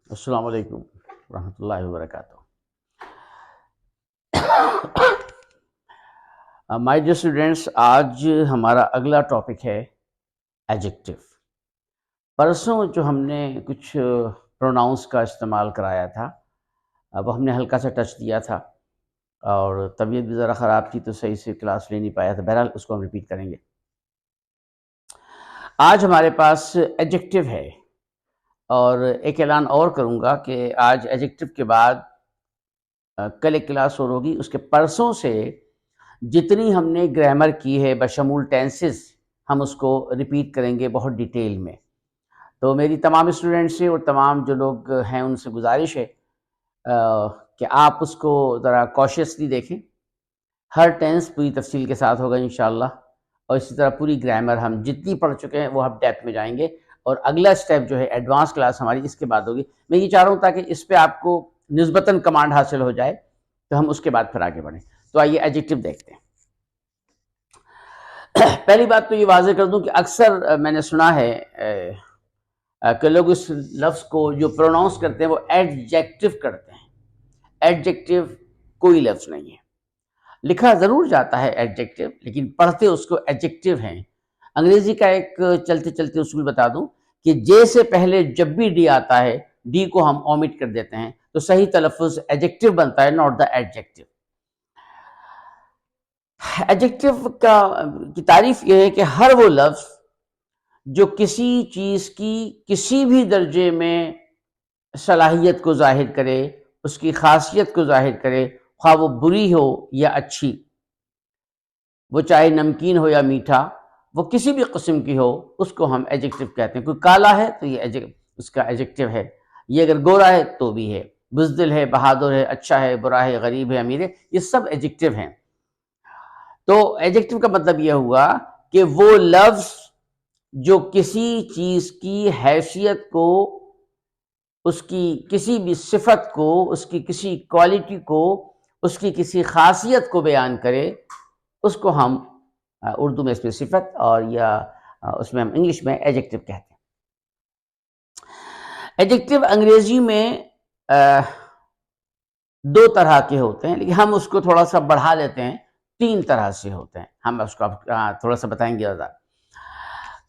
अस्सलाम वालेकुम रहमतुल्लाहि व बरकातहू। माय डियर स्टूडेंट्स, आज हमारा अगला टॉपिक है एडजेक्टिव। परसों जो हमने कुछ प्रोनाउंस का इस्तेमाल कराया था, वो हमने हल्का सा टच दिया था और तबीयत भी ज़रा ख़राब थी तो सही से क्लास ले नहीं पाया था। बहरहाल उसको हम रिपीट करेंगे। आज हमारे पास एडजेक्टिव है और एक ऐलान और करूँगा कि आज एडजेक्टिव के बाद कल एक क्लास और होगी। उसके परसों से जितनी हमने ग्रामर की है बशमूल टेंसेस, हम उसको रिपीट करेंगे बहुत डिटेल में। तो मेरी तमाम स्टूडेंट्स से और तमाम जो लोग हैं उनसे गुजारिश है कि आप उसको ज़रा कॉशियसली देखें। हर टेंस पूरी तफसील के साथ होगा इंशाल्लाह, और इसी तरह पूरी ग्रामर हम जितनी पढ़ चुके हैं वो हम डेप्थ में जाएंगे। और अगला स्टेप जो है एडवांस क्लास हमारी इसके बाद होगी। मैं ये चाह रहा हूँ ताकि इस पर आपको निस्बतन कमांड हासिल हो जाए, तो हम उसके बाद फिर आगे बढ़ें। तो आइए एडजेक्टिव देखते हैं। पहली बात तो ये वाज़ेह कर दूं कि अक्सर मैंने सुना है कि लोग इस लफ्ज़ को जो प्रोनाउंस करते हैं वो एडजेक्टिव करते हैं। एडजेक्टिव कोई लफ्ज़ नहीं है। लिखा ज़रूर जाता है एडजेक्टिव, लेकिन पढ़ते उसको एडजेक्टिव हैं। अंग्रेज़ी का एक चलते चलते उसूल बता दूं कि जे से पहले जब भी डी आता है, डी को हम ओमिट कर देते हैं, तो सही तलफ़ुज़ एडजेक्टिव बनता है, नॉट द एडजेक्टिव। एडजेक्टिव का की तारीफ यह है कि हर वो लफ्ज़ जो किसी चीज़ की किसी भी दर्जे में सलाहियत को ज़ाहिर करे, उसकी ख़ासियत को ज़ाहिर करे, ख़्वाह वो बुरी हो या अच्छी, वो चाहे नमकीन हो या मीठा, वो किसी भी किस्म की हो, उसको हम एडजेक्टिव कहते हैं। कोई काला है तो ये उसका एडजेक्टिव है। ये अगर गोरा है तो भी है। बुज़दिल है, बहादुर है, अच्छा है, बुरा है, गरीब है, अमीर है, ये सब एडजेक्टिव हैं। तो एडजेक्टिव का मतलब यह हुआ कि वो लफ्ज़ जो किसी चीज़ की हैसियत को, उसकी किसी भी सिफत को, उसकी किसी क्वालिटी को, उसकी किसी खासियत को बयान करे, उसको हम उर्दू में इसमें सिफत और या उसमें हम इंग्लिश में एडजेक्टिव कहते हैं। एडजेक्टिव अंग्रेजी में अ, दो तरह के होते हैं, लेकिन हम उसको थोड़ा सा बढ़ा लेते हैं, तीन तरह से होते हैं। हम उसको अब थोड़ा सा बताएंगे ज़्यादा।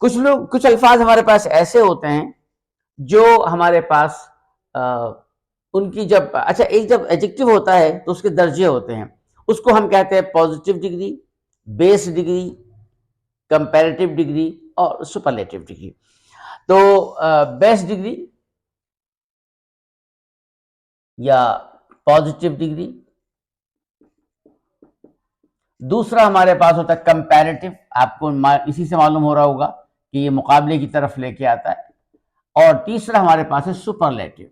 कुछ अल्फाज हमारे पास ऐसे होते हैं जो हमारे पास अ, उनकी जब अच्छा एक जब एडजेक्टिव होता है तो उसके दर्जे होते हैं। उसको हम कहते हैं positive degree, base degree, comparative degree और सुपरलेटिव डिग्री। तो बेस डिग्री या पॉजिटिव डिग्री। दूसरा हमारे पास होता है कंपैरेटिव, आपको इसी से मालूम हो रहा होगा कि ये मुकाबले की तरफ लेके आता है। और तीसरा हमारे पास है सुपरलेटिव,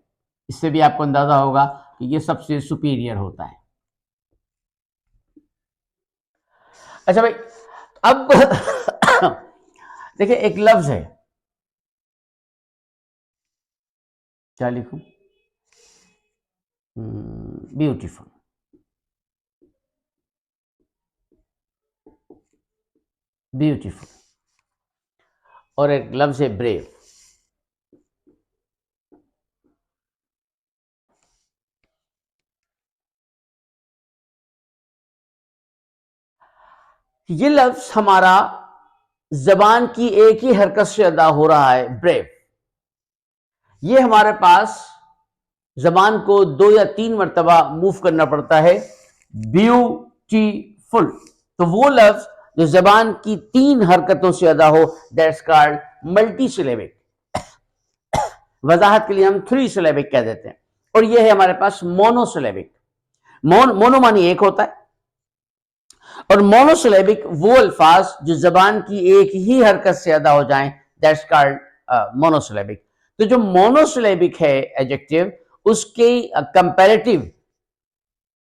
इससे भी आपको अंदाजा होगा कि ये सबसे सुपीरियर होता है। अच्छा भाई, अब देखिए एक लफ्ज है, क्या लिखूं? ब्यूटीफुल। ब्यूटीफुल। और एक लफ्ज है ब्रेव। ये लफ्ज हमारा जबान की एक ही हरकत से अदा हो रहा है, ब्रेव। ये हमारे पास जबान को 2 या 3 मरतबा मूव करना पड़ता है, ब्यूटीफुल। तो वो लफ्ज जो जबान की 3 हरकतों से अदा हो, दैट्स कॉल्ड मल्टी सिलेबिक। वजाहत के लिए हम 3 सिलेबिक कह देते हैं। और ये है हमारे पास मोनोसिलेबिक। मोनो मानी एक होता है, और मोनोसिलेबिक वो अल्फाज जो जबान की एक ही हरकत से अदा हो जाएं, दैट्स कॉल्ड मोनोसिलेबिक। तो जो मोनोसिलेबिक है एडजेक्टिव, उसके कंपैरेटिव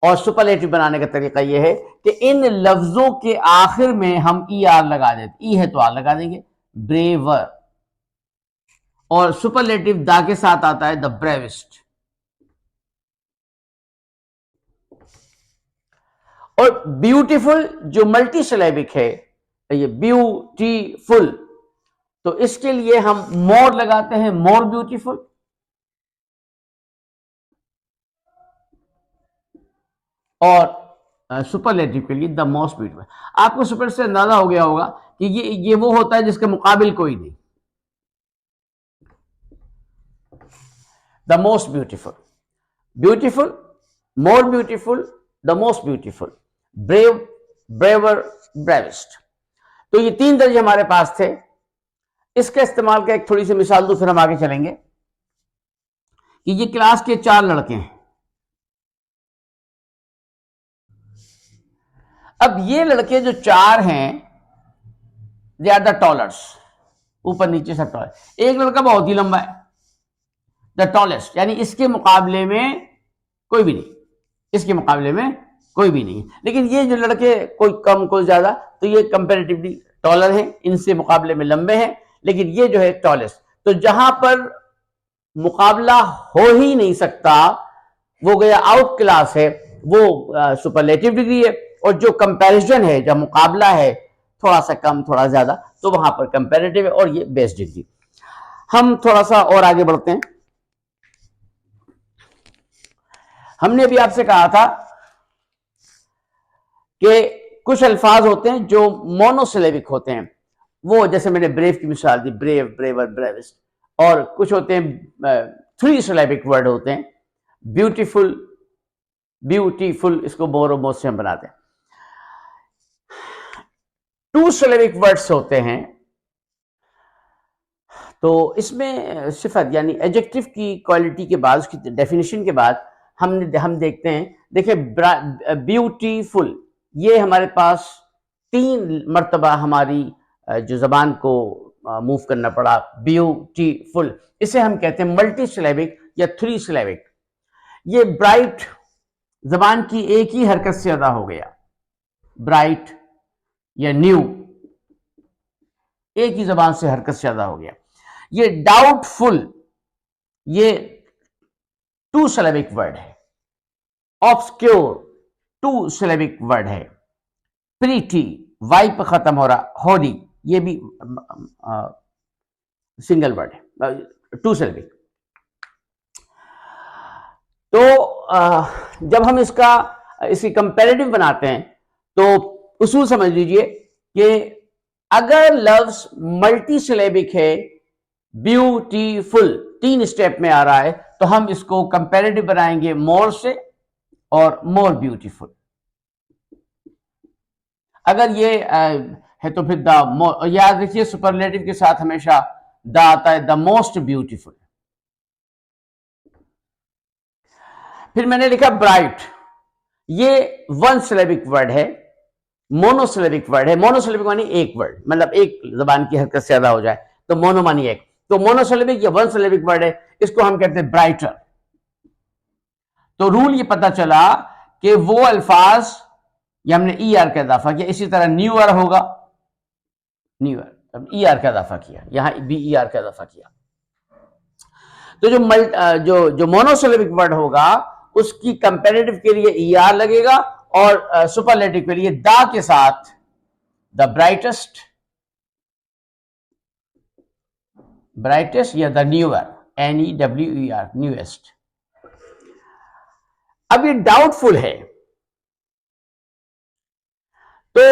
और सुपरलेटिव बनाने का तरीका यह है कि इन लफ्जों के आखिर में हम ई आर लगा देते, ई है तो आर लगा देंगे, ब्रेवर। और सुपरलेटिव दा के साथ आता है, द ब्रेवेस्ट। और ब्यूटीफुल जो मल्टी सिलेबिक है, ये ब्यूटीफुल, तो इसके लिए हम मोर लगाते हैं, मोर ब्यूटीफुल। और सुपरलेटिव के लिए द मोस्ट ब्यूटीफुल। आपको सुपर से अंदाजा हो गया होगा कि ये वो होता है जिसके मुकाबिल कोई नहीं। The most beautiful, beautiful, more beautiful, the most beautiful, brave, braver, bravest. तो ये 3 दर्जे हमारे पास थे। इसका इस्तेमाल का एक थोड़ी सी मिसाल दूं, फिर हम आगे चलेंगे। कि ये क्लास के 4 लड़के हैं। अब ये लड़के जो 4 हैं, दे आर द टॉलर्स, ऊपर नीचे सब टॉल। एक लड़का बहुत ही लंबा है, द टॉलेस्ट, यानी इसके मुकाबले में कोई भी नहीं, इसके मुकाबले में कोई भी नहीं। लेकिन ये जो लड़के कोई कम कोई ज्यादा, तो ये कंपैरेटिवली टॉलर हैं, इनसे मुकाबले में लंबे हैं। लेकिन ये जो है टॉलेस्ट, तो जहां पर मुकाबला हो ही नहीं सकता वो गया आउट क्लास है, वो सुपरलेटिव डिग्री है। और जो कंपैरिजन है, जब मुकाबला है थोड़ा सा कम थोड़ा ज्यादा, तो वहां पर कंपैरेटिव है, और ये बेस्ट डिग्री। हम थोड़ा सा और आगे बढ़ते हैं। हमने भी आपसे कहा था कि कुछ अल्फाज होते हैं जो मोनोसिलेबिक होते हैं, वो जैसे मैंने ब्रेव की मिसाल दी, ब्रेव, ब्रेवर, ब्रेवेस्ट। और कुछ होते हैं 3 सिलेबिक वर्ड होते हैं, ब्यूटीफुल, ब्यूटीफुल, इसको मोर और मोर से हम बनाते हैं। 2 सिलेबिक वर्ड्स होते हैं। तो इसमें सिफत यानी एडजेक्टिव की क्वालिटी के बाद, उसकी डेफिनेशन के बाद हम देखते हैं। देखिए, ब्यूटीफुल, ये हमारे पास 3 मर्तबा हमारी जो जबान को मूव करना पड़ा, ब्यूटीफुल। इसे हम कहते हैं मल्टी सिलेबिक या 3 सिलेबिक। ये ब्राइट जबान की एक ही हरकत से अदा हो गया, ब्राइट या न्यू, एक ही जबान से हरकत से अदा हो गया। ये डाउटफुल, ये 2 सिलेबिक वर्ड है। ऑब्सक्योर 2 सिलेबिक वर्ड है। प्रीटी, वाई पर खत्म हो रहा, होली, ये भी सिंगल वर्ड है, 2 सिलेबिक। तो जब हम इसकी कंपैरेटिव बनाते हैं, तो उसूल समझ लीजिए कि अगर लफ्ज मल्टी सिलेबिक है, ब्यूटीफुल 3 स्टेप में आ रहा है, तो हम इसको कंपैरेटिव बनाएंगे मोर से, और मोर ब्यूटीफुल। अगर ये है तो फिर द, याद रखिए सुपरलेटिव के साथ हमेशा द आता है, द मोस्ट ब्यूटीफुल। फिर मैंने लिखा ब्राइट, ये 1 सिलेबिक वर्ड है, मोनोसिलेबिक वर्ड है। मोनोसिलेबिक मानी एक वर्ड, मतलब एक जबान की हरकत से अदा हो जाए, तो मोनो मानी एक। तो मोनोसिलेबिक या 1 सिलेबिक वर्ड है, इसको हम कहते हैं ब्राइटर। तो रूल ये पता चला कि वो अल्फाज, ये हमने ई आर का इजाफा किया, इसी तरह न्यूअर होगा, न्यूअर, अब ई आर का इजाफा किया, यहां बी ई आर का इजाफा किया। तो जो मोनोसिलेबिक वर्ड होगा, उसकी कंपैरेटिव के लिए ई आर लगेगा, और सुपरलेटिव के लिए दा के साथ द ब्राइटेस्ट, ब्राइटेस्ट या द न्यूअर, NEWER, न्यूएस्ट। अब ये डाउटफुल है, तो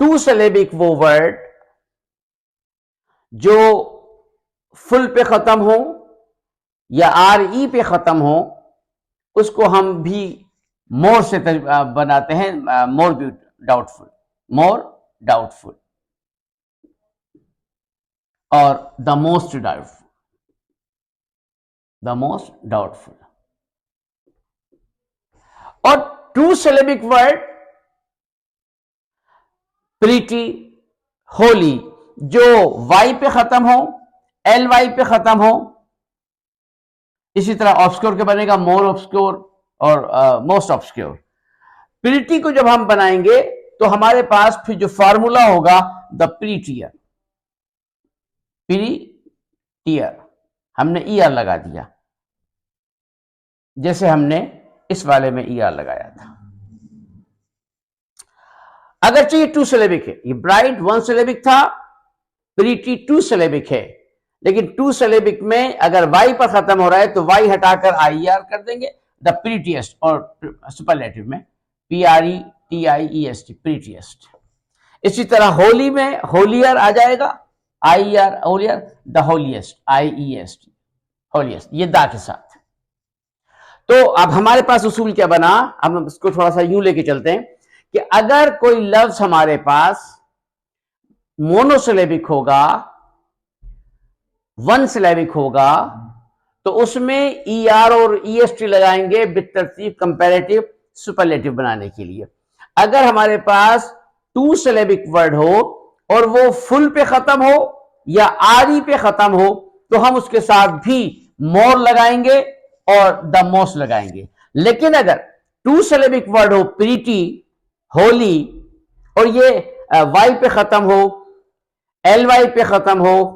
2 सिलेबिक वो वर्ड जो फुल पे खत्म हो या RE पे खत्म हो, उसको हम भी मोर से बनाते हैं, मोर डाउटफुल, मोर डाउटफुल, और the most doubtful, the most doubtful. और 2 सिलेबिक वर्ड प्रीटी, होली, जो वाई पे खत्म हो, LY पे खत्म हो। इसी तरह ऑब्सक्योर के बनेगा मोर ऑब्सक्योर और मोस्ट ऑब्सक्योर। प्रीटी को जब हम बनाएंगे, तो हमारे पास फिर जो फार्मूला होगा, द प्रीटियर, प्रीटियर, हमने ER लगा दिया, जैसे हमने इस वाले में ER लगाया था। अगर चाहिए 2 सिलेबिक है, ये ब्राइट 1 सिलेबिक था, प्रीटी 2 सिलेबिक है, लेकिन 2 सिलेबिक में अगर वाई पर खत्म हो रहा है, तो वाई हटाकर IER कर देंगे, द प्रीटीएस्ट, और सुपरलेटिव में PRETIEST, प्रीटिएस्ट। इसी तरह होली में होलियर आ जाएगा, IER, holier, the holiest, IEST, holiest, ये दा के साथ। तो अब हमारे पास उसूल क्या बना, हम इसको थोड़ा सा यूं लेके चलते हैं कि अगर कोई लफ्ज हमारे पास मोनोसिलेबिक होगा, वन सिलेबिक होगा, तो उसमें ER और EST लगाएंगे बितरतीब कंपैरेटिव सुपरलेटिव बनाने के लिए। अगर हमारे पास टू सिलेबिक वर्ड हो और वो फुल पे खत्म हो या आरी पे खत्म हो, तो हम उसके साथ भी मोर लगाएंगे और द मोस्ट लगाएंगे। लेकिन अगर टू सिलेबिक वर्ड हो, प्रीटी, होली, और ये वाई पे खत्म हो, LY पे खत्म हो,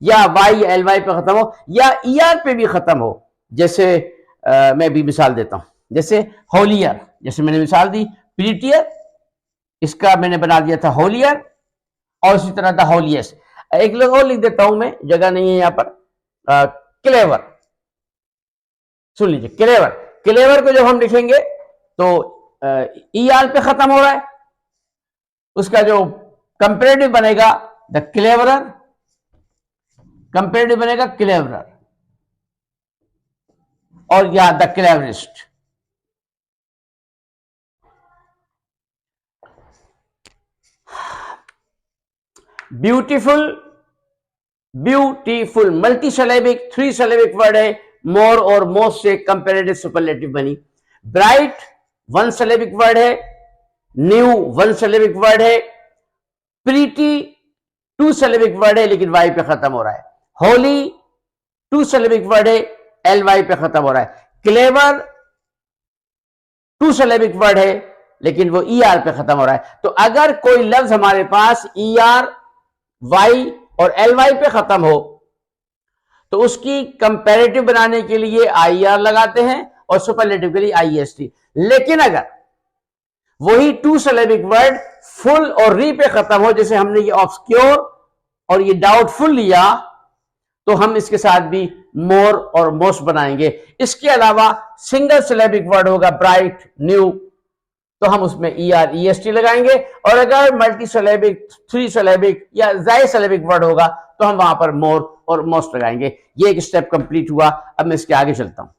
या YLY पे खत्म हो, या ER पे भी खत्म हो, जैसे मैं भी मिसाल देता हूं, जैसे होलियर, जैसे मैंने मिसाल दी, प्रीटियर, इसका मैंने बना दिया था होलियर, और इसी तरह द होलियस्ट। एक लोग और लिख देता हूं मैं, जगह नहीं है यहां पर, क्लेवर, सुन लीजिए, क्लेवर। क्लेवर को जब हम लिखेंगे तो ER पे खत्म हो रहा है, उसका जो कंपेरेटिव बनेगा द क्लेवरर, कंपेरेटिव बनेगा क्लेवरर, और या the cleverest. Beautiful, beautiful multi syllabic, three syllabic word है, मोर और मोस्ट से कंपेरेटिव सुपरलेटिव बनी। ब्राइट वन सिलेबिक वर्ड है, न्यू वन सिलेबिक वर्ड है, प्रीटी टू सिलेबिक वर्ड है लेकिन वाई पे खत्म हो रहा है, होली टू सिलेबिक वर्ड है, LY पे खत्म हो रहा है, क्लेवर टू सिलेबिक वर्ड है लेकिन वो ER पे खत्म हो रहा है। तो अगर कोई लफ्ज हमारे पास ER, Y और LY पे खत्म हो, तो उसकी कंपैरेटिव बनाने के लिए IER लगाते हैं और सुपरलेटिव के लिए IEST। लेकिन अगर वही टू सिलेबिक वर्ड फुल और री पे खत्म हो, जैसे हमने ये ऑब्सक्योर और ये डाउटफुल लिया, तो हम इसके साथ भी मोर और मोस्ट बनाएंगे। इसके अलावा सिंगल सिलेबिक वर्ड होगा ब्राइट, न्यू, तो हम उसमें ER EST लगाएंगे, और अगर मल्टी सिलेबिक, थ्री सिलेबिक या जाय सिलेबिक वर्ड होगा तो हम वहां पर मोर और मोस्ट लगाएंगे। ये एक स्टेप कंप्लीट हुआ। अब मैं इसके आगे चलता हूं।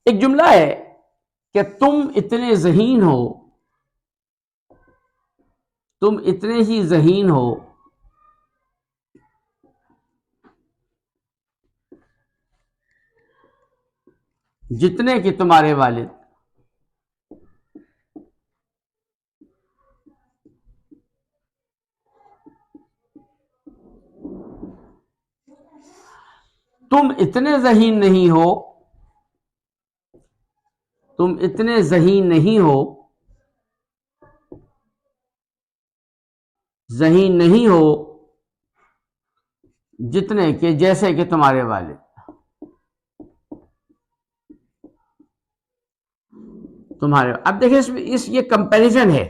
एक जुमला है कि तुम इतने ज़हीन हो, तुम इतने ही ज़हीन हो जितने कि तुम्हारे वालिद। तुम इतने ज़हीन नहीं हो, तुम इतने ज़हीन नहीं हो, ज़हीन नहीं हो जितने के जैसे कि तुम्हारे वालिद। तुम्हारे, अब देखिए इस ये कंपैरिजन है।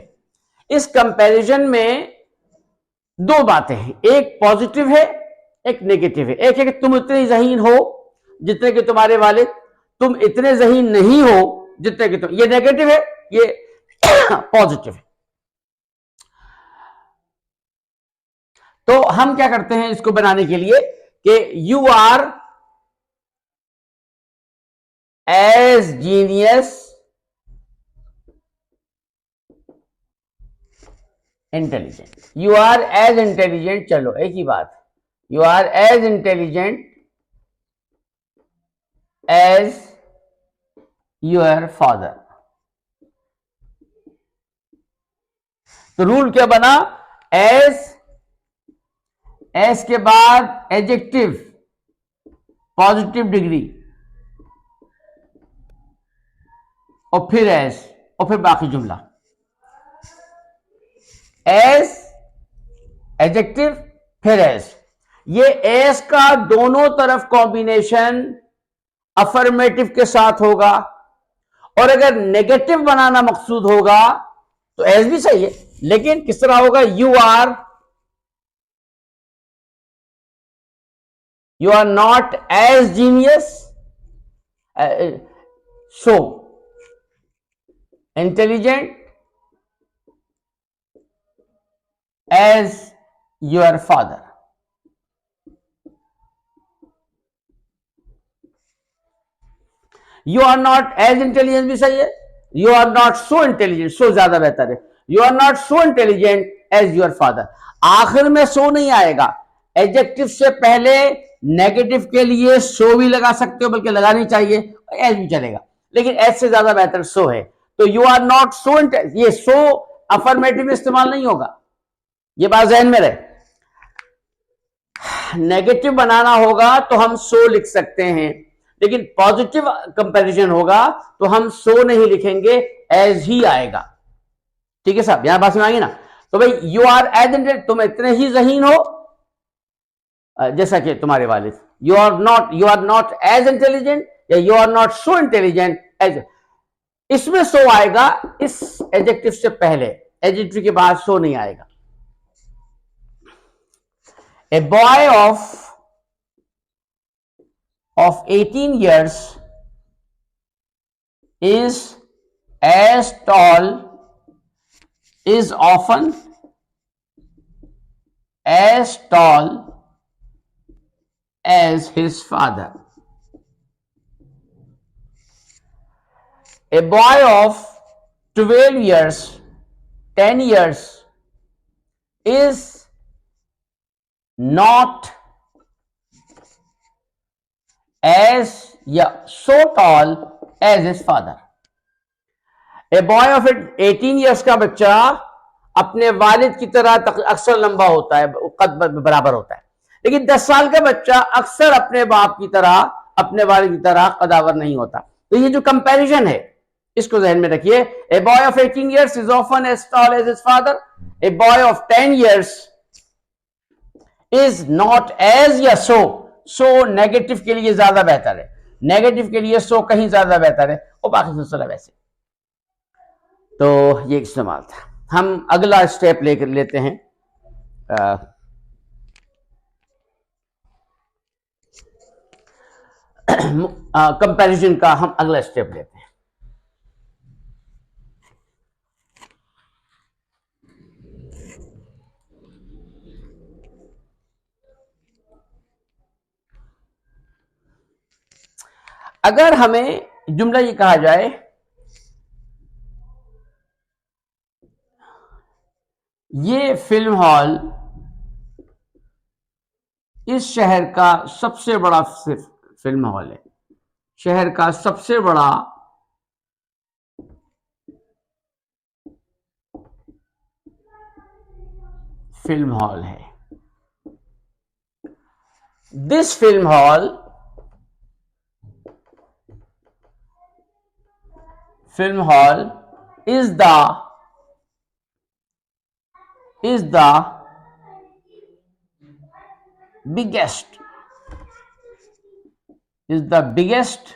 इस कंपैरिजन में दो बातें हैं, एक पॉजिटिव है, एक नेगेटिव है। एक है कि तुम इतने ज़हीन हो जितने कि तुम्हारे वालिद, तुम इतने ज़हीन नहीं हो जितने कि तुम, ये नेगेटिव है, ये पॉजिटिव है। तो हम क्या करते हैं इसको बनाने के लिए कि you are as genius intelligent, you are as intelligent, चलो एक ही बात, you are as intelligent as your father. तो रूल क्या बना, एज के बाद एडजेक्टिव पॉजिटिव डिग्री, और फिर एज, और फिर बाकी जुमला। एज एडजेक्टिव फिर एज, ये एज का दोनों तरफ कॉम्बिनेशन अफर्मेटिव के साथ होगा, और अगर नेगेटिव बनाना मकसूद होगा तो एज भी सही है, लेकिन किस तरह होगा, you are not as genius, so intelligent as your father. You are not as intelligent भी सही है, you are not so intelligent, so ज्यादा बेहतर है, you are not so intelligent as your father. आखिर में सो नहीं आएगा, एडजेक्टिव से पहले नेगेटिव के लिए सो भी लगा सकते हो, बल्कि लगानी चाहिए, एज भी चलेगा, लेकिन एज से ज्यादा बेहतर सो है। तो यू आर नॉट सो, ये सो अफर्मेटिव में इस्तेमाल नहीं होगा, ये बात ध्यान में रहे। नेगेटिव बनाना होगा तो हम सो लिख सकते हैं, लेकिन पॉजिटिव कंपैरिजन होगा तो हम सो नहीं लिखेंगे, एज ही आएगा। ठीक है साहब, यहां बात में आएगी ना। तो भाई यू आर एज इंटेलिजेंट, तुम इतने ही ज़हीन हो जैसा कि तुम्हारे वालिद। You are not as intelligent, या you are not so intelligent as, इसमें सो आएगा, इस एडजेक्टिव से पहले, एडजेक्टिव के बाद सो नहीं आएगा। A boy of 18 years is as tall, is often as tall as his father. A boy of 12 years, 10 years is not as so tall as his father. A boy of 18 years का बच्चा अपने वालिद की तरह अक्सर लंबा होता है, कद बराबर होता है, लेकिन 10 साल का बच्चा अक्सर अपने बाप की तरह, अपने वालिद की तरह कदावर नहीं होता। तो ये जो कंपैरिजन है, इसको ध्यान में रखिए। A boy of 18 years is often as tall as his father. A boy of 10 years is not as, या सो नेगेटिव के लिए ज्यादा बेहतर है, नेगेटिव के लिए सो कहीं ज्यादा बेहतर है, और बाकी सिलसिला वैसे। तो ये इस्तेमाल था। हम अगला स्टेप लेकर लेते हैं, कंपैरिजन का हम अगला स्टेप लेते हैं। अगर हमें जुमला ये कहा जाए, ये फिल्म हॉल इस शहर का सबसे बड़ा फिल्म हॉल है, शहर का सबसे बड़ा फिल्म हॉल है। This film hall is the biggest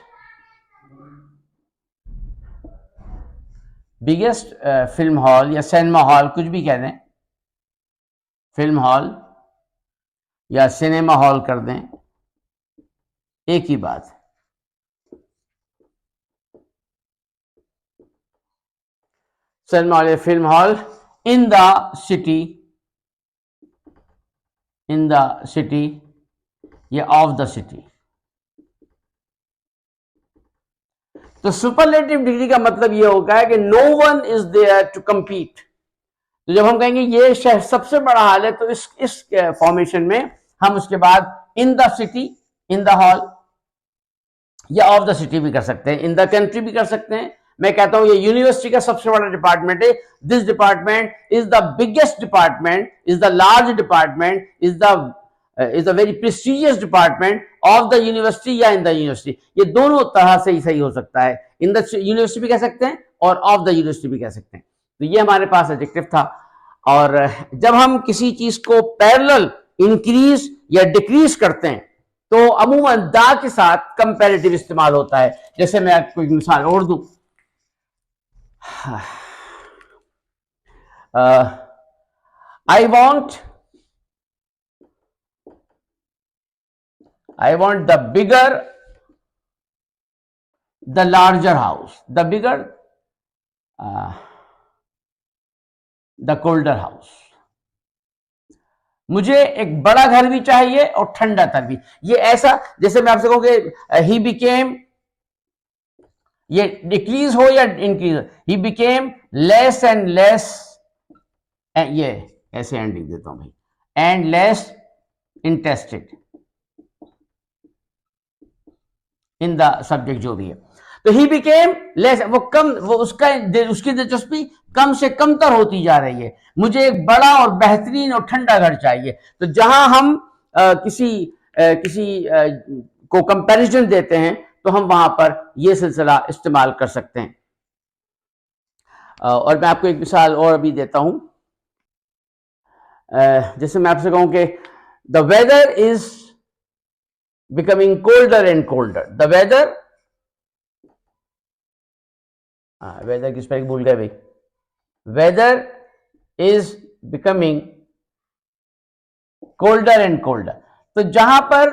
film hall या सिनेमा हॉल, कुछ भी कह दें, फिल्म हॉल या सिनेमा हॉल कर दें, एक ही बात। सिनेमा हॉल या film hall in the city या ऑफ द सिटी। तो सुपरलेटिव डिग्री का मतलब यह होगा कि no one is there to compete. तो जब हम कहेंगे ये शहर सबसे बड़ा हॉल है, तो इस फॉर्मेशन में हम उसके बाद इन the city, in the hall, या ऑफ द सिटी भी कर सकते हैं, इन द कंट्री भी कर सकते हैं। मैं कहता हूं ये यूनिवर्सिटी का सबसे बड़ा डिपार्टमेंट है, this department is the biggest department, is the large department, is the very prestigious department of the university, या इन द यूनिवर्सिटी। ये दोनों तरह से ही सही हो सकता है, इन द यूनिवर्सिटी भी कह सकते हैं और ऑफ द यूनिवर्सिटी भी कह सकते हैं। तो ये हमारे पास एडजेक्टिव था। और जब हम किसी चीज को पैरेलल इंक्रीज या डिक्रीज करते हैं तो अमूमन दा के साथ कंपैरेटिव इस्तेमाल होता है। जैसे मैं आपको एक मिसाल और दूं, I want the bigger the larger house, the bigger the colder house. मुझे एक बड़ा घर भी चाहिए और ठंडा घर भी। ये ऐसा, जैसे मैं आपसे कहूं कि ही बिकेम, ये डिक्रीज हो या increase, he became less and less, ये ऐसे एंड लिख देता हूं भाई, and less interested in the subject, जो भी है। तो ही बिकेम लेस, वो कम, वो उसकी दिलचस्पी कम से कमतर होती जा रही है। मुझे एक बड़ा और बेहतरीन और ठंडा घर चाहिए। तो जहां हम किसी को कंपैरिजन देते हैं तो हम वहां पर यह सिलसिला इस्तेमाल कर सकते हैं। और मैं आपको एक मिसाल और अभी देता हूं। जैसे मैं आपसे कहूं कि the weather is becoming colder and colder, the weather, weather किस पर भूल गए भाई, weather is becoming colder and colder. तो जहां पर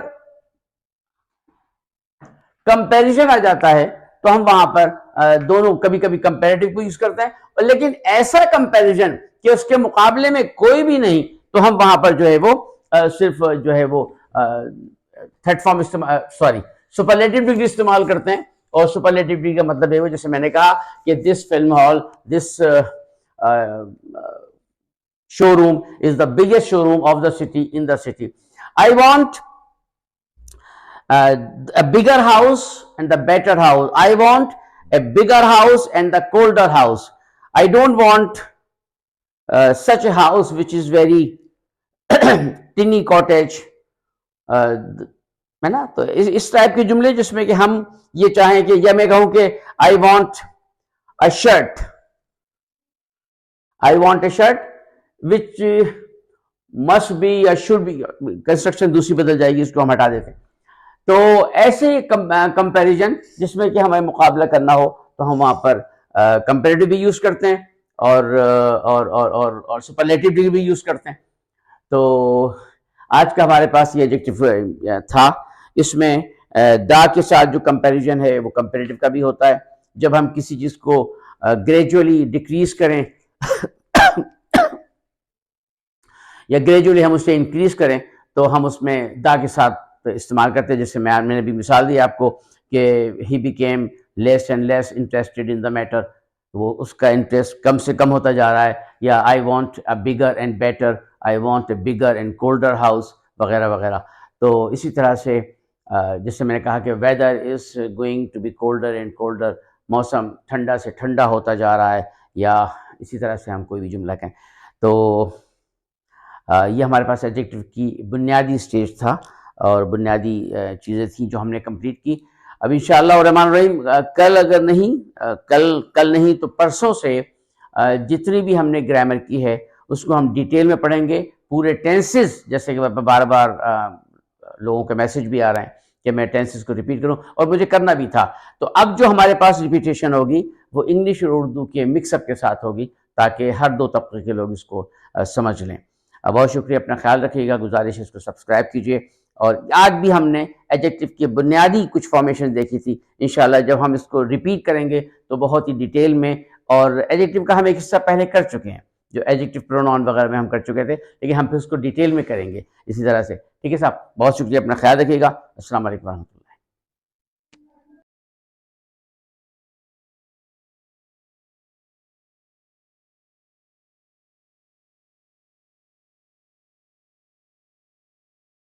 कंपैरिजन आ जाता है तो हम वहां पर दोनों, कभी कभी कंपैरेटिव को यूज करते हैं, और लेकिन ऐसा कंपैरिजन कि उसके मुकाबले में कोई भी नहीं, तो हम वहां पर जो है वो सिर्फ जो है वो थर्ड फॉर्म इस्तेमाल, सॉरी, सुपरलेटिव डिग्री इस्तेमाल करते हैं। और सुपरलेटिव डिग्री का मतलब है वो, जैसे मैंने कहा कि this film hall, this showroom is the biggest showroom of the city, in the city. I want a bigger house and the better house. I want a bigger house and the colder house. I don't want such a house which is very tinny cottage. है ना? तो इस type के जुमले जिसमें कि हम ये चाहें कि, या मैं कहूं कि I want a shirt, I want a shirt which must be या शुड बी, कंस्ट्रक्शन दूसरी बदल जाएगी, इसको हम हटा देते हैं। तो ऐसे कंपैरिजन जिसमें कि हमें मुकाबला करना हो तो हम वहां पर कंपैरेटिव भी यूज करते हैं और सुपरलेटिव भी यूज करते हैं। तो आज का हमारे पास ये एडजेक्टिव था। इसमें दा के साथ जो कंपैरिजन है वो कंपैरेटिव का भी होता है। जब हम किसी चीज को ग्रेजुअली डिक्रीज करें या ग्रेजुअली हम उससे इंक्रीज करें तो हम उसमें दा के साथ इस्तेमाल करते हैं। जैसे मैंने भी मिसाल दी आपको कि he became less and less interested in the matter, वो उसका इंटरेस्ट कम से कम होता जा रहा है। या I want a bigger and better, I want a bigger and colder house, वगैरह वगैरह। तो इसी तरह से जैसे मैंने कहा कि weather is going to be colder and colder, मौसम ठंडा से ठंडा होता जा रहा है, या इसी तरह से हम कोई भी जुमला कहें। तो ये हमारे पास एडजेक्टिव की बुनियादी स्टेज था और बुनियादी चीज़ें थी जो हमने कंप्लीट की। अब इंशाअल्लाह और रहमान रहीम कल, अगर नहीं कल नहीं तो परसों से जितनी भी हमने ग्रामर की है उसको हम डिटेल में पढ़ेंगे, पूरे टेंसेस। जैसे कि बार बार लोगों के मैसेज भी आ रहे हैं कि मैं टेंसेस को रिपीट करूं, और मुझे करना भी था। तो अब जो हमारे पास रिपीटेशन होगी वो इंग्लिश और उर्दू के मिक्सअप के साथ होगी, ताकि हर दो तबके के लोग इसको समझ लें। बहुत शुक्रिया, अपना ख्याल रखिएगा। गुजारिश है इसको सब्सक्राइब कीजिए। और आज भी हमने एडजेक्टिव की बुनियादी कुछ फॉर्मेशन देखी थी। इंशाल्लाह जब हम इसको रिपीट करेंगे तो बहुत ही डिटेल में, और एडजेक्टिव का हम एक हिस्सा पहले कर चुके हैं, जो एडजेक्टिव प्रोनाउन वगैरह में हम कर चुके थे, लेकिन हम फिर उसको डिटेल में करेंगे इसी तरह से। ठीक है साहब, बहुत शुक्रिया, अपना ख्याल रखिएगा। अस्सलाम वालेकुम।